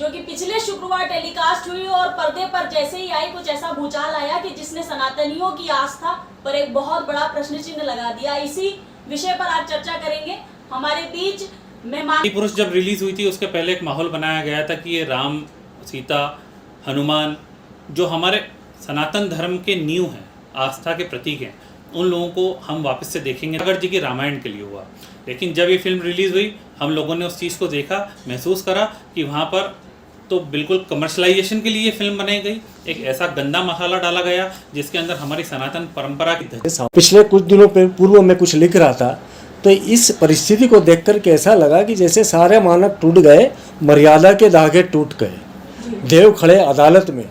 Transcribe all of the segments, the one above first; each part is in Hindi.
जो कि पिछले शुक्रवार टेलीकास्ट हुई और पर्दे पर जैसे ही आई कुछ ऐसा भूचाल आया कि जिसने सनातनियों की आस्था पर एक बहुत बड़ा प्रश्न चिन्ह लगा दिया। इसी विषय पर आज चर्चा करेंगे। हमारे बीच मेहमान पुरुष जब रिलीज हुई थी उसके पहले एक माहौल बनाया गया था कि ये राम, सीता, हनुमान जो हमारे सनातन धर्म के नींव हैं, आस्था के प्रतीक हैं, उन लोगों को हम वापस से देखेंगे। अगर जी की रामायण के लिए हुआ, लेकिन जब ये फिल्म रिलीज़ हुई हम लोगों ने उस चीज़ को देखा, महसूस करा कि वहाँ पर तो बिल्कुल कमर्शलाइजेशन के लिए फिल्म बनाई गई, एक ऐसा गंदा मसाला डाला गया जिसके अंदर हमारी सनातन परंपरा की पिछले कुछ दिनों पूर्व में कुछ लिख रहा था तो इस परिस्थिति को देखकर के ऐसा लगा कि जैसे सारे मानक टूट गए, मर्यादा के धागे टूट गए, देव खड़े अदालत में,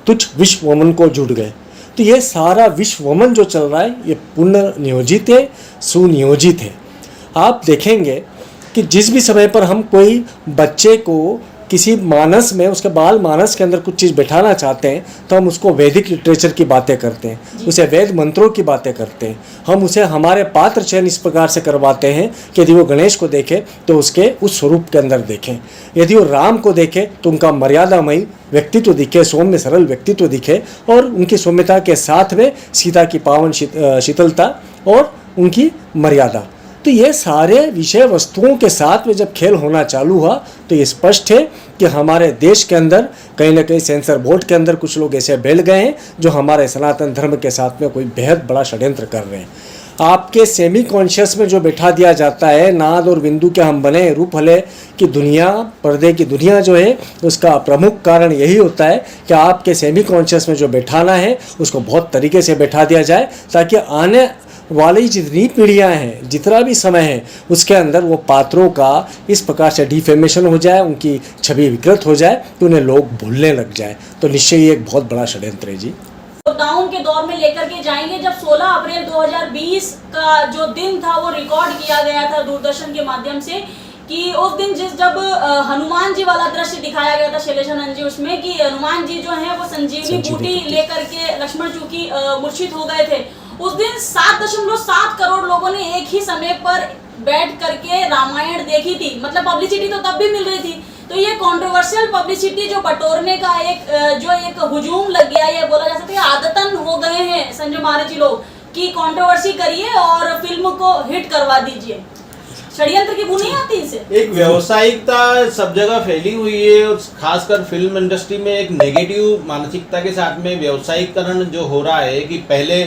तुच्छ विश्व वमन को जुट गए। तो ये सारा विश्व वमन जो चल रहा है ये पुण्य नियोजित है, सुनियोजित है। आप देखेंगे कि जिस भी समय पर हम कोई बच्चे को किसी मानस में, उसके बाल मानस के अंदर कुछ चीज़ बैठाना चाहते हैं तो हम उसको वैदिक लिटरेचर की बातें करते हैं, उसे वेद मंत्रों की बातें करते हैं, हम उसे हमारे पात्र चयन इस प्रकार से करवाते हैं कि यदि वो गणेश को देखे तो उसके उस स्वरूप के अंदर देखें, यदि वो राम को देखे तो उनका मर्यादामयी व्यक्तित्व दिखे, सौम्य सरल व्यक्तित्व दिखे और उनकी सौम्यता के साथ में सीता की पावन शीतलता और उनकी मर्यादा। तो ये सारे विषय वस्तुओं के साथ में जब खेल होना चालू हुआ तो ये स्पष्ट है कि हमारे देश के अंदर कहीं ना कहीं सेंसर बोर्ड के अंदर कुछ लोग ऐसे बैठ गए हैं जो हमारे सनातन धर्म के साथ में कोई बेहद बड़ा षड्यंत्र कर रहे हैं। आपके सेमी कॉन्शियस में जो बैठा दिया जाता है, नाद और बिंदु के हम बने रूप हले कि दुनिया, पर्दे की दुनिया जो है उसका प्रमुख कारण यही होता है कि आपके सेमी कॉन्शियस में जो बैठाना है उसको बहुत तरीके से बैठा दिया जाए ताकि आने वाली जितनी पीढ़ियाँ हैं, जितना भी समय है, उसके अंदर वो पात्रों का इस प्रकार से डिफेमेशन हो जाए, उनकी छवि विकृत हो जाए तो उन्हें लोग भूलने लग जाए। तो निश्चय ये एक बहुत बड़ा षड्यंत्र है जी। लॉकडाउन के दौर में लेकर के जाएंगे जब 16 अप्रैल 2020 का जो दिन था वो रिकॉर्ड किया गया था दूरदर्शन के माध्यम से कि उस दिन जब हनुमान जी वाला दृश्य दिखाया गया था शैलेशानंद जी, उसमें कि हनुमान जी जो है वो संजीवनी बूटी लेकर के लक्ष्मण चूंकि मूर्छित हो गए थे। उस दिन 7.7 करोड़ लोगों ने एक ही समय पर बैठ करके रामायण देखी थी। मतलब पब्लिसिटी तो तब भी मिल रही थी। तो ये कंट्रोवर्शियल पब्लिसिटी जो बटोरने का एक हुजूम लग गया, ये बोला जा सकता है आदतन हो गए हैं संजय महाराज जी लोग कि कंट्रोवर्सी करिए और फिल्म को हिट करवा दीजिए। षड्यंत्र की बुनी आती है इसे। एक व्यावसायिकता सब जगह फैली हुई है और खासकर फिल्म इंडस्ट्री में एक नेगेटिव मानसिकता के साथ में व्यावसायिकरण जो हो रहा है कि पहले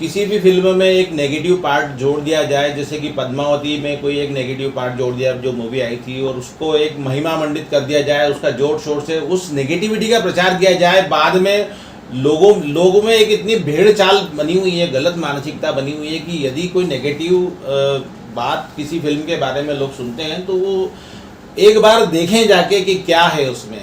किसी भी फिल्म में एक नेगेटिव पार्ट जोड़ दिया जाए, जैसे कि पद्मावती में कोई एक नेगेटिव पार्ट जोड़ दिया जो मूवी आई थी और उसको एक महिमा मंडित कर दिया जाए, उसका जोर शोर से उस नेगेटिविटी का प्रचार किया जाए। बाद में लोगों में एक इतनी भेड़ चाल बनी हुई है, गलत मानसिकता बनी हुई है कि यदि कोई नेगेटिव बात किसी फिल्म के बारे में लोग सुनते हैं तो वो एक बार देखें जाके कि क्या है उसमें।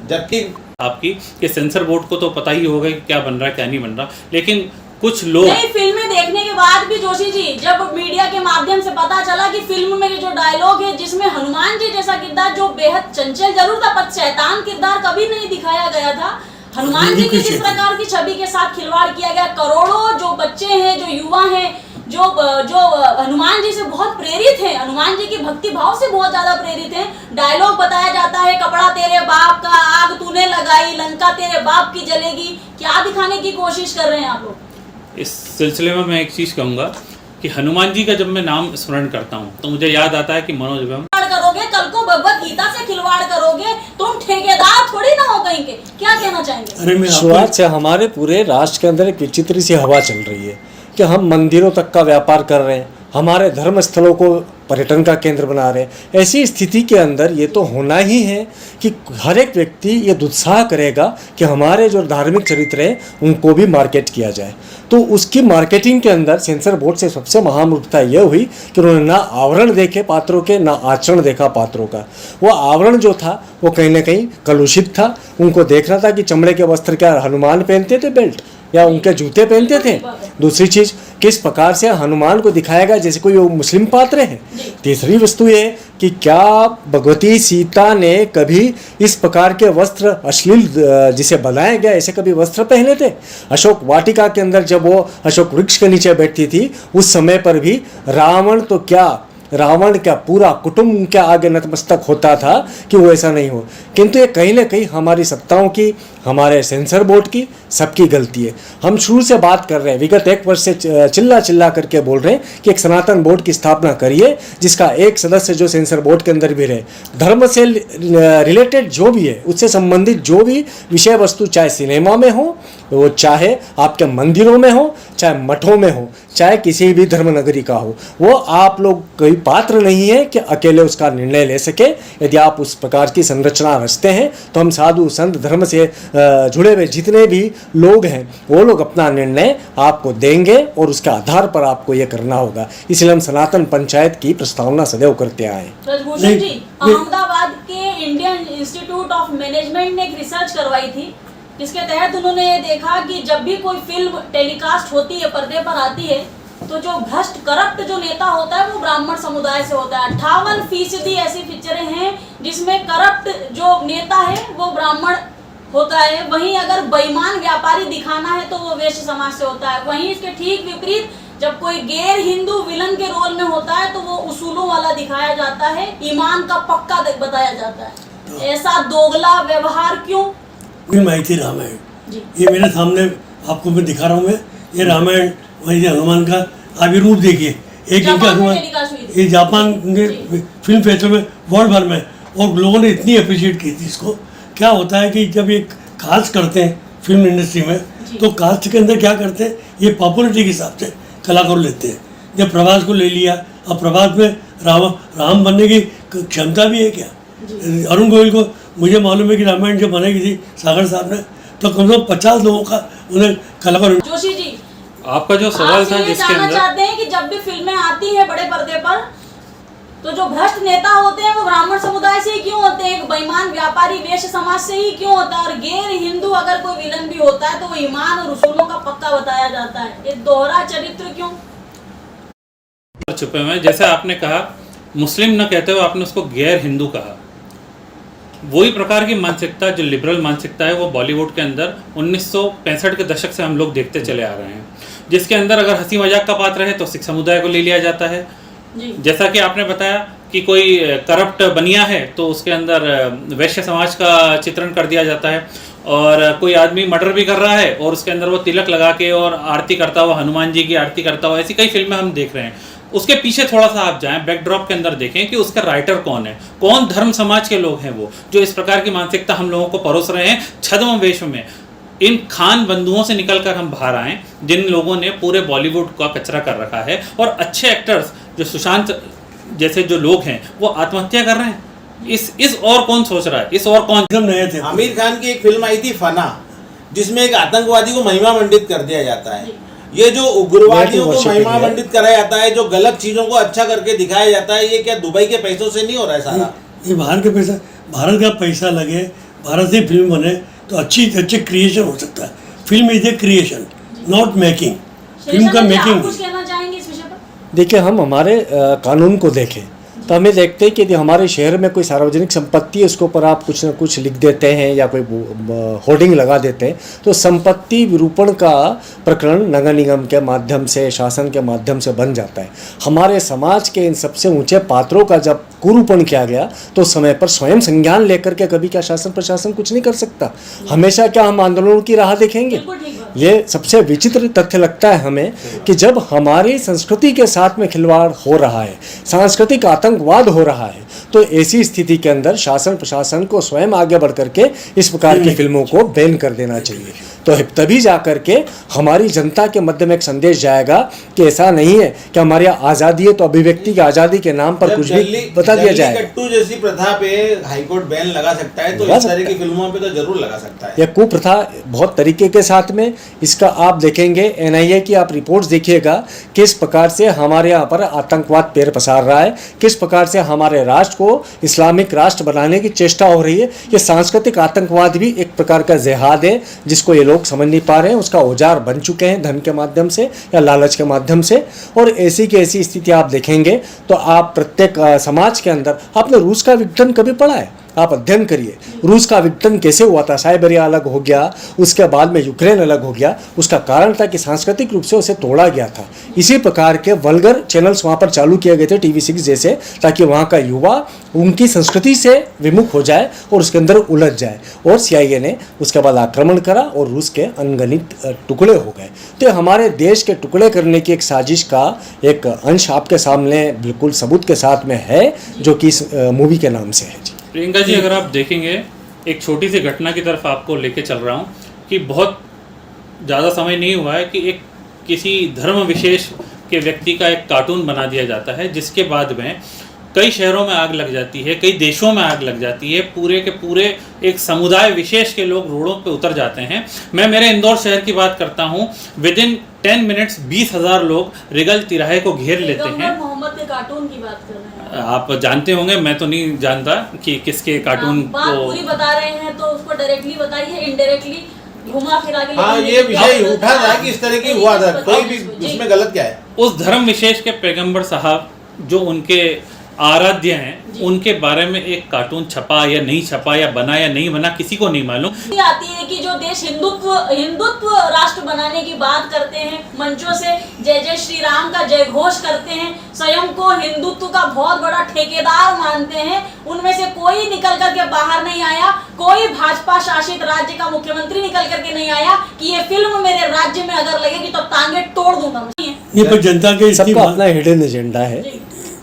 जबकि आपकी कि सेंसर बोर्ड को तो पता ही होगा कि क्या बन रहा है क्या नहीं बन रहा, लेकिन कुछ लोग नहीं, फिल्में देखने के बाद भी जोशी जी जब मीडिया के माध्यम से पता चला कि फिल्म में जो डायलॉग है जिसमें हनुमान जी जैसा किरदार जो बेहद चंचल जरूर था पर शैतान किरदार कभी नहीं दिखाया गया था, हनुमान जी की जिस प्रकार की छवि के साथ खिलवाड़ किया गया, करोड़ों जो बच्चे हैं, जो युवा हैं, जो हनुमान जी से बहुत प्रेरित हैं, हनुमान जी की भक्ति भाव से बहुत ज्यादा प्रेरित हैं। डायलॉग बताया जाता है, कपड़ा तेरे बाप का, आग तूने लगाई, लंका तेरे बाप की जलेगी। क्या दिखाने की कोशिश कर रहे हैं आप लोग? इस सिलसिले में मैं एक चीज कहूंगा कि हनुमान जी का जब मैं नाम स्मरण करता हूँ तो मुझे याद आता है कि मनोज करोगे, कल को भगवत गीता से खिलवाड़ करोगे, तुम ठेकेदार थोड़ी ना हो कहीं के। क्या कहना चाहेंगे? शुरुआत से हमारे पूरे राष्ट्र के अंदर एक विचित्र सी हवा चल रही है कि हम मंदिरों तक का व्यापार कर रहे हैं, हमारे धर्म स्थलों को पर्यटन का केंद्र बना रहे हैं। ऐसी स्थिति के अंदर ये तो होना ही है कि हर एक व्यक्ति ये दुत्साह करेगा कि हमारे जो धार्मिक चरित्र हैं उनको भी मार्केट किया जाए। तो उसकी मार्केटिंग के अंदर सेंसर बोर्ड से सबसे महामूर्खता यह हुई कि उन्होंने ना आवरण देखे पात्रों के, ना आचरण देखा पात्रों का। वो आवरण जो था वो कहीं ना कहीं कलुषित था। उनको देखना था कि चमड़े के वस्त्र क्या हनुमान पहनते थे, बेल्ट या उनके जूते पहनते थे। दूसरी चीज किस प्रकार से हनुमान को दिखाया गया जैसे कोई वो मुस्लिम पात्र है। तीसरी वस्तु ये कि क्या भगवती सीता ने कभी इस प्रकार के वस्त्र अश्लील जिसे बनाया गया ऐसे कभी वस्त्र पहने थे? अशोक वाटिका के अंदर जब वो अशोक वृक्ष के नीचे बैठती थी उस समय पर भी रावण तो क्या रावण का पूरा कुटुंब उनके आगे नतमस्तक होता था कि वो ऐसा नहीं हो। किंतु ये कहीं ना कहीं हमारी सत्ताओं की, हमारे सेंसर बोर्ड की, सबकी गलती है। हम शुरू से बात कर रहे हैं, विगत 1 वर्ष से चिल्ला चिल्ला करके बोल रहे हैं कि एक सनातन बोर्ड की स्थापना करिए जिसका एक सदस्य जो सेंसर बोर्ड के अंदर भी रहे। धर्म से रिलेटेड जो भी है, उससे संबंधित जो भी विषय वस्तु, चाहे सिनेमा में हो, वो चाहे आपके मंदिरों में हो, चाहे मठों में हो, चाहे किसी भी धर्म नगरी का हो, वो आप लोग कोई पात्र नहीं है कि अकेले उसका निर्णय ले सके। यदि आप उस प्रकार की संरचना रचते हैं तो हम साधु संत धर्म से जुड़े हुए जितने भी लोग हैं वो लोग अपना निर्णय आपको देंगे और उसके आधार पर आपको ये करना होगा। इसलिए हम सनातन पंचायत की प्रस्तावना सदैव करते आए। ब्रजभूषण जी, अहमदाबाद के इंडियन इंस्टीट्यूट ऑफ मैनेजमेंट ने एक रिसर्च करवाई थी जिसके तहत उन्होंने ये देखा कि जब भी कोई फिल्म टेलीकास्ट होती है, पर्दे पर आती है, तो जो भ्रष्ट करप्ट जो नेता होता है वो ब्राह्मण समुदाय से होता है। 58% ऐसी पिक्चरें हैं जिसमें करप्ट जो नेता है वो ब्राह्मण होता है। वहीं अगर बेईमान व्यापारी दिखाना है तो वो वैश्य समाज से होता है। वहीं इसके ठीक विपरीत जब कोई गैर हिंदू विलन के रोल में होता है तो वो उसूलों वाला दिखाया जाता है, ईमान का पक्का बताया जाता है। ऐसा दोगला व्यवहार क्यों? फिल्म आई थी रामायण, ये मेरे सामने आपको मैं दिखा रहा हूँ। मैं ये रामायण, वही हनुमान का अभी रूप देखिए। एक इनका हनुमान ये जापान के फिल्म फेस्टिवल में वर्ल्ड भर में, और लोगों ने इतनी अप्रिशिएट की थी इसको। क्या होता है कि जब एक कास्ट करते हैं फिल्म इंडस्ट्री में, तो कास्ट के अंदर क्या करते हैं, ये पॉपुलरिटी के हिसाब से कलाकार लेते हैं। जब प्रभास को ले लिया, अब प्रभास में राम बनने की क्षमता भी है क्या? अरुण गोयल को मुझे मालूम है कि रामायण जब बनाई थी सागर साहब ने, तो कम से कम 50 लोगों का उन्हें कलाकार। जोशी जी, आपका जो सवाल था जिसके अंदर चाहते हैं कि जब भी फिल्में आती हैं बड़े पर्दे पर, तो जो भ्रष्ट नेता होते हैं वो ब्राह्मण समुदाय से ही क्यों होते हैं? एक बेईमान व्यापारी वैश्य समाज से ही क्यों होता है? और गैर हिंदू अगर कोई विलन भी होता है तो वो ईमान और उसूलों का पक्का बताया जाता है। ये दोहरा चरित्र क्यों छुपे हुए? जैसे आपने कहा मुस्लिम न कहते हुए आपने उसको गैर हिंदू कहा। वही प्रकार की मानसिकता, जो लिबरल मानसिकता है, वो बॉलीवुड के अंदर 1965 के दशक से हम लोग देखते चले आ रहे हैं, जिसके अंदर अगर हंसी मजाक का पात्र है तो सिख समुदाय को ले लिया जाता है। जैसा कि आपने बताया कि कोई करप्ट बनिया है तो उसके अंदर वैश्य समाज का चित्रण कर दिया जाता है, और कोई आदमी मर्डर भी कर रहा है और उसके अंदर वो तिलक लगा के और आरती करता हुआ, हनुमान जी की आरती करता हुआ, ऐसी कई फिल्में हम देख रहे हैं। उसके पीछे थोड़ा सा आप जाएं, बैकड्रॉप के अंदर देखें कि उसका राइटर कौन है, कौन धर्म समाज के लोग हैं वो जो इस प्रकार की मानसिकता हम लोगों को परोस रहे हैं छद्म वेश में। इन खान बंधुओं से निकलकर हम बाहर आए जिन लोगों ने पूरे बॉलीवुड का कचरा कर रखा है, और अच्छे एक्टर्स जो सुशांत जैसे जो लोग हैं वो आत्महत्या कर रहे हैं। इस और कौन सोच रहा है? इस और कौन नए थे? आमिर खान की एक फिल्म आई थी फना, जिसमें एक आतंकवादी को महिमा मंडित कर दिया जाता है। ये जो उग्रवादियों को महिमा मंडित कराया जाता है, जो गलत चीजों को अच्छा करके दिखाया जाता है, ये क्या दुबई के पैसों से नहीं हो रहा है सारा? ये बाहर के पैसा, भारत का पैसा लगे, भारत से फिल्म बने तो अच्छे क्रिएशन हो सकता है। Film is a creation, not making. Film का मेकिंग। कुछ कहना चाहेंगे इस विषय पर? देखिए, हम हमारे कानून को देखें तो हमें देखते हैं कि यदि हमारे शहर में कोई सार्वजनिक संपत्ति है उसके ऊपर आप कुछ ना कुछ लिख देते हैं या कोई होर्डिंग लगा देते हैं, तो संपत्ति विरूपण का प्रकरण नगर निगम के माध्यम से, शासन के माध्यम से बन जाता है। हमारे समाज के इन सबसे ऊंचे पात्रों का जब कुरूपण किया गया तो समय पर स्वयं संज्ञान लेकर के कभी क्या शासन प्रशासन कुछ नहीं कर सकता? हमेशा क्या हम आंदोलनों की राह देखेंगे? ये सबसे विचित्र तथ्य लगता है हमें कि जब हमारी संस्कृति के साथ में खिलवाड़ हो रहा है, सांस्कृतिक आतंकवाद हो रहा है, तो ऐसी स्थिति के अंदर शासन प्रशासन को स्वयं आगे बढ़ करके इस प्रकार की फिल्मों को बैन कर देना चाहिए। तो तभी जा करके हमारी जनता के मध्य में एक संदेश जाएगा कि ऐसा नहीं है कि हमारी आज़ादी है तो अभिव्यक्ति की आज़ादी के नाम पर कुछ भी बता दिया जाए। कट्टू जैसी प्रथा पे हाईकोर्ट बैन लगा सकता है, तो इस तरह की फिल्मों पे तो जरूर लगा सकता है। यह कुप्रथा बहुत तरीके के साथ में, इसका आप देखेंगे NIA की आप रिपोर्ट्स देखिएगा किस प्रकार से हमारे यहाँ पर आतंकवाद पैर पसार रहा है, किस प्रकार से हमारे राष्ट्र को इस्लामिक राष्ट्र बनाने की चेष्टा हो रही है। ये सांस्कृतिक आतंकवाद भी एक प्रकार का जिहाद है जिसको ये लोग समझ नहीं पा रहे हैं, उसका औजार बन चुके हैं धन के माध्यम से या लालच के माध्यम से। और ऐसी की ऐसी स्थिति आप देखेंगे तो आप प्रत्येक समाज के अंदर, आपने रूस का विघटन कभी पढ़ा है? आप अध्ययन करिए रूस का विघटन कैसे हुआ था, साइबेरिया अलग हो गया, उसके बाद में यूक्रेन अलग हो गया, उसका कारण था कि सांस्कृतिक रूप से उसे तोड़ा गया था। इसी प्रकार के वल्गर चैनल्स वहाँ पर चालू किए गए थे, TV6 जैसे, ताकि वहाँ का युवा उनकी संस्कृति से विमुख हो जाए और उसके अंदर उलझ जाए। और CIA ने उसके बाद आक्रमण करा और रूस के अनगिनत टुकड़े हो गए। तो हमारे देश के टुकड़े करने की एक साजिश का एक अंश आपके सामने बिल्कुल सबूत के साथ में है, जो कि इस मूवी के नाम से है। जी प्रियंका जी, अगर आप देखेंगे, एक छोटी सी घटना की तरफ आपको लेके चल रहा हूँ कि बहुत ज़्यादा समय नहीं हुआ है कि एक किसी धर्म विशेष के व्यक्ति का एक कार्टून बना दिया जाता है, जिसके बाद में कई शहरों में आग लग जाती है, कई देशों में आग लग जाती है, पूरे के पूरे एक समुदाय विशेष के लोग रोडों पे उतर जाते हैं। मैं मेरे इंदौर शहर की बात करता हूँ, विद इन 10 मिनट्स 20,000 लोग रिगल तिराहे को घेर लेते हैं। मोहम्मद के कार्टून की बात कर रहे हैं आप जानते होंगे, मैं तो नहीं जानता कि किसके कार्टून बात को पूरी बता रहे हैं, तो उसको डायरेक्टली बताइए, इनडायरेक्टली घुमा फिरा के। हाँ, ये विषय उठा था कि इस तरह की हुआ था, कोई भी उसमें गलत क्या है। उस धर्म विशेष के पैगंबर साहब जो उनके आराध्य हैं, उनके बारे में एक कार्टून छपा या नहीं छपा, या बना या नहीं बना, किसी को नहीं मालूम। आती है कि जो देश हिंदुत्व राष्ट्र बनाने की बात करते हैं, मंचों से जय जय श्री राम का जय घोष करते हैं, स्वयं को हिंदुत्व का बहुत बड़ा ठेकेदार मानते हैं, उनमें से कोई निकल करके बाहर नहीं आया, कोई भाजपा शासित राज्य का मुख्यमंत्री निकल करके नहीं आया कि ये फिल्म मेरे राज्य में अगर लगेगी तो टांगे तोड़ दूंगा। ये पर जनता के सबका अपना हिडन एजेंडा है।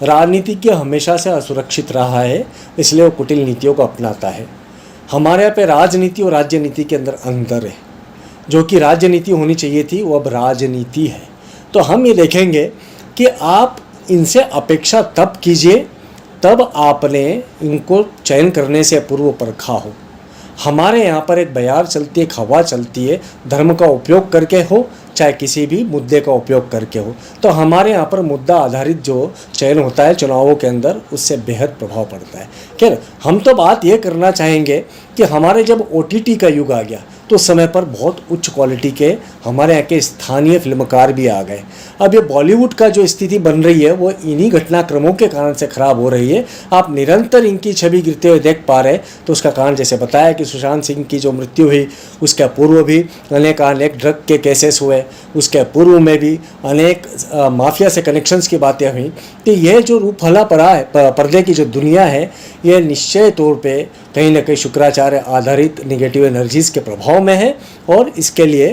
राजनीतिज्ञ हमेशा से असुरक्षित रहा है, इसलिए वो कुटिल नीतियों को अपनाता है। हमारे यहाँ पे राजनीति और राज्य नीति के अंदर अंतर है। जो कि राजनीति होनी चाहिए थी वो अब राजनीति है। तो हम ये देखेंगे कि आप इनसे अपेक्षा तब कीजिए तब आपने इनको चयन करने से पूर्व परखा हो। हमारे यहाँ पर एक बयार चलती है, एक हवा चलती है, धर्म का उपयोग करके हो चाहे किसी भी मुद्दे का उपयोग करके हो। तो हमारे यहाँ पर मुद्दा आधारित जो चयन होता है चुनावों के अंदर, उससे बेहद प्रभाव पड़ता है। खैर, हम तो बात ये करना चाहेंगे कि हमारे जब OTT का युग आ गया तो उस समय पर बहुत उच्च क्वालिटी के हमारे यहाँ के स्थानीय फिल्मकार भी आ गए। अब ये बॉलीवुड का जो स्थिति बन रही है वो इन्हीं घटनाक्रमों के कारण से खराब हो रही है। आप निरंतर इनकी छवि गिरते हुए देख पा रहे, तो उसका कारण जैसे बताया कि सुशांत सिंह की जो मृत्यु हुई, उसके पूर्व भी अनेक ड्रग के केसेस हुए, उसके पूर्व में भी अनेक माफिया से कनेक्शंस की बातें हुई। तो यह जो रूप हला पड़ा है, पर्दे की जो दुनिया है, यह निश्चय तौर पे कहीं ना कहीं शुक्राचार्य आधारित निगेटिव एनर्जीज़ के प्रभाव में है। और इसके लिए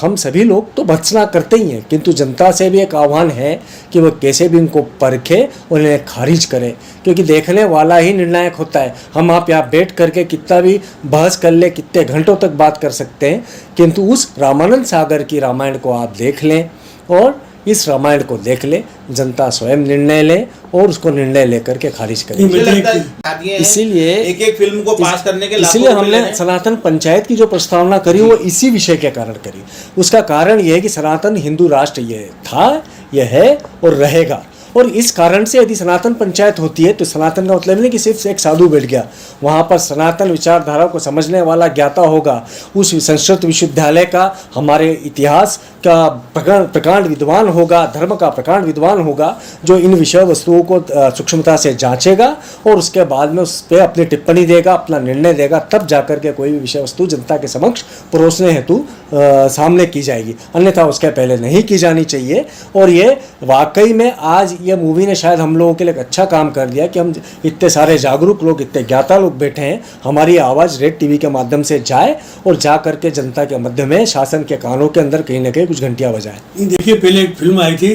हम सभी लोग तो भर्त्सना करते ही हैं, किंतु जनता से भी एक आह्वान है कि वो कैसे भी इनको परखे और इन्हें खारिज करें, क्योंकि देखने वाला ही निर्णायक होता है। हम आप यहाँ बैठ करके कितना भी बहस कर ले, कितने घंटों तक बात कर सकते हैं, किंतु उस रामानंद सागर की रामायण को आप देख लें और इस रामायण को देख ले, जनता स्वयं निर्णय ले और उसको निर्णय लेकर के खारिज करे। इसीलिए एक फिल्म को पास करने के इसलिए हमने सनातन पंचायत की जो प्रस्तावना करी वो इसी विषय के कारण करी। उसका कारण यह है कि सनातन हिंदू राष्ट्र ये था, यह है और रहेगा। और इस कारण से यदि सनातन पंचायत होती है तो सनातन का मतलब नहीं कि सिर्फ एक साधु बैठ गया, वहाँ पर सनातन विचारधारा को समझने वाला ज्ञाता होगा, उस संस्कृत विश्वविद्यालय का हमारे इतिहास का प्रकांड विद्वान होगा, धर्म का प्रकांड विद्वान होगा, जो इन विषय वस्तुओं को सूक्ष्मता से जांचेगा और उसके बाद में उस पर अपनी टिप्पणी देगा, अपना निर्णय देगा, तब जाकर के कोई भी विषय वस्तु जनता के समक्ष परोसने हेतु सामने की जाएगी, अन्यथा उसके पहले नहीं की जानी चाहिए। और ये वाकई में आज ये मूवी ने शायद हम लोगों के लिए एक अच्छा काम कर दिया कि हम इतने सारे जागरूक लोग, इतने ज्ञाता लोग बैठे हैं, हमारी आवाज़ रेड TV के माध्यम से जाए और जा करके जनता के मध्य में शासन के कानों के अंदर कहीं ना कहीं कुछ घंटियाँ बजाए। देखिए, पहले एक फिल्म आई थी,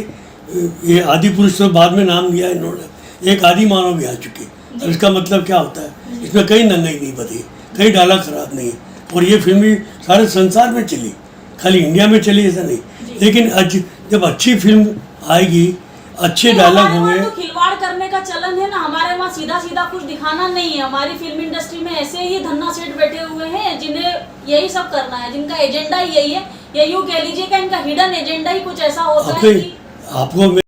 ये आदि पुरुष तो बाद में नाम दिया इन्होंने, एक आदि मानव भी आ चुकी। इसका मतलब क्या होता है, इसमें कहीं नंगाई नहीं बती, कहीं डायलॉग खराब नहीं, और ये फिल्म भी सारे संसार में चली, खाली इंडिया में चली ऐसा नहीं। लेकिन जब अच्छी फिल्म आएगी, अच्छे डायलॉग होंगे। तो खिलवाड़ करने का चलन है ना, हमारे वहाँ सीधा सीधा कुछ दिखाना नहीं है। हमारी फिल्म इंडस्ट्री में ऐसे ही धन्ना सेठ बैठे हुए हैं जिन्हें यही सब करना है, जिनका एजेंडा ही यही है, या यूँ कह लीजिए कि इनका हिडन एजेंडा ही कुछ ऐसा होता है कि आपको